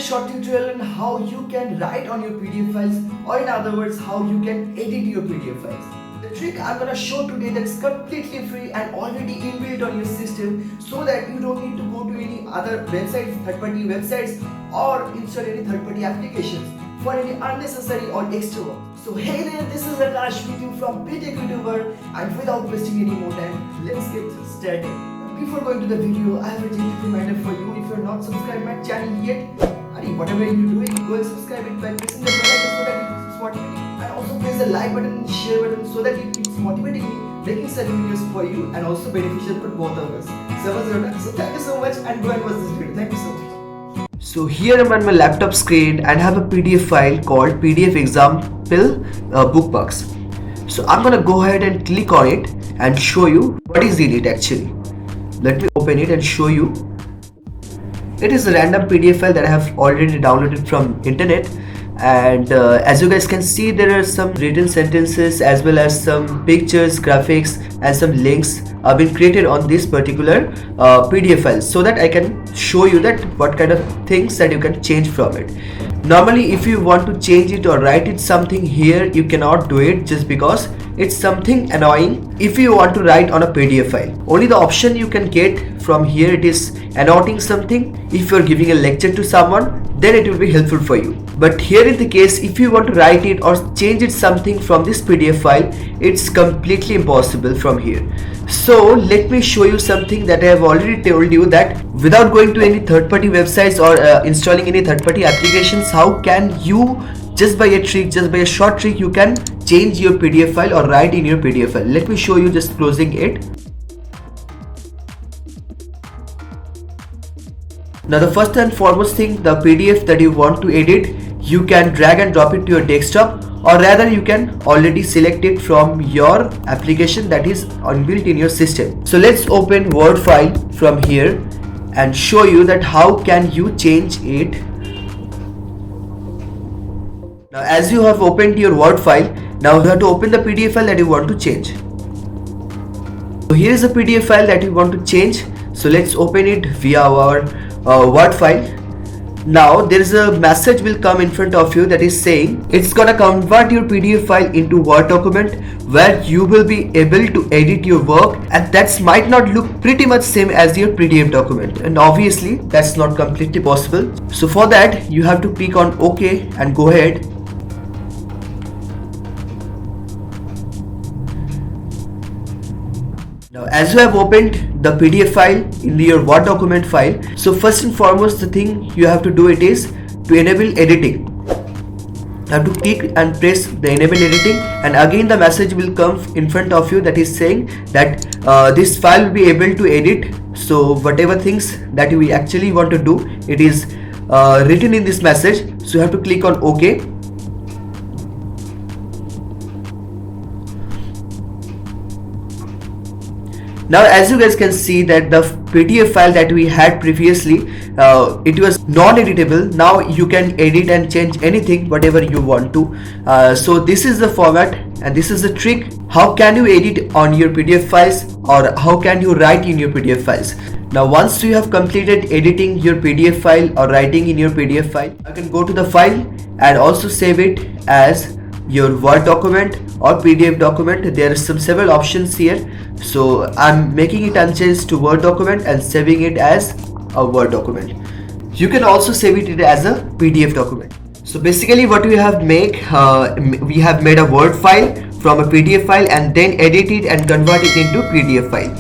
today's short tutorial on how you can write on your PDF files, or in other words, how you can edit your PDF files. The trick I'm gonna show today that's completely free and already inbuilt on your system, so that you don't need to go to any other websites, third-party websites, or install any third-party applications for any unnecessary or extra work. So hey there, this is Akash with you from UTuber, and without wasting any more time, let's get started. Before going to the video, I have a gentle reminder for you. If you are not subscribed my channel yet, whatever you're doing, go and subscribe it by pressing the bell icon so that it keeps motivating me. And also press the like button and share button so that it keeps motivating me, making such videos for you and also beneficial for both of us. So thank you so much and go and watch this video. Thank you so much. So here I'm on my laptop screen and have a PDF file called PDF example bookmarks. So I'm gonna go ahead and click on it and show you what is in it actually. Let me open it and show you. It is a random PDF file that I have already downloaded from internet, and as you guys can see, there are some written sentences as well as some pictures, graphics and some links have been created on this particular PDF file, so that I can show you that what kind of things that you can change from it. Normally if you want to change it or write it something here, you cannot do it just because it's something annoying if you want to write on a PDF file. Only the option you can get from here, it is annotating something. If you're giving a lecture to someone, then it will be helpful for you. But here in the case, if you want to write it or change it something from this PDF file, it's completely impossible from here. So let me show you something that I have already told you, that without going to any third-party websites or installing any third-party applications, how can you, just by a short trick, you can change your PDF file or write in your PDF file. Let me show you, just closing it. Now the first and foremost thing, the PDF that you want to edit, you can drag and drop it to your desktop, or rather you can already select it from your application that is inbuilt in your system. So let's open Word file from here and show you that how can you change it. Now as you have opened your Word file, now you have to open the PDF file that you want to change. So here is the PDF file that you want to change. So let's open it via our Word file. Now there is a message will come in front of you that is saying it's gonna convert your PDF file into Word document, where you will be able to edit your work, and that might not look pretty much same as your PDF document, and obviously that's not completely possible. So for that you have to click on OK and go ahead. Now as you have opened the PDF file in your Word document file, so first and foremost the thing you have to do it is to enable editing. You have to click and press the enable editing, and again the message will come in front of you that is saying that this file will be able to edit. So whatever things that you actually want to do, it is written in this message. So you have to click on OK. Now as you guys can see that the PDF file that we had previously, it was non-editable. Now you can edit and change anything whatever you want to. So this is the format and this is the trick. How can you edit on your PDF files, or how can you write in your PDF files? Now once you have completed editing your PDF file or writing in your PDF file, you can go to the file and also save it as your Word document or PDF document. There are several options here, so I'm making it unchanged to Word document and saving it as a Word document. You can also save it as a PDF document. So basically what we have made a Word file from a PDF file and then edit it and convert it into PDF file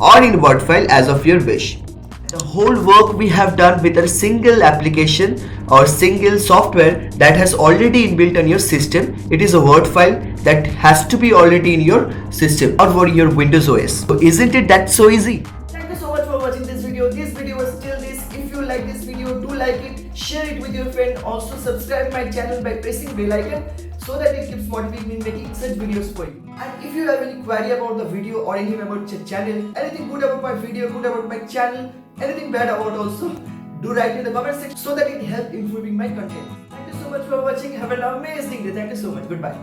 or in Word file as of your wish. The whole work we have done with a single application or single software that has already inbuilt on your system. It is a Word file that has to be already in your system or for your Windows OS. So isn't it that so easy? Thank you so much for watching this video. This video was till this. If you like this video, do like it, share it with your friend. Also subscribe my channel by pressing bell icon, so that it keeps motivating me making such videos for you. And if you have any query about the video or anything about the channel, anything good about my video, good about my channel, anything bad about also, do write in the comment section so that it helps improving my content. Thank you so much for watching. Have an amazing day. Thank you so much. Goodbye.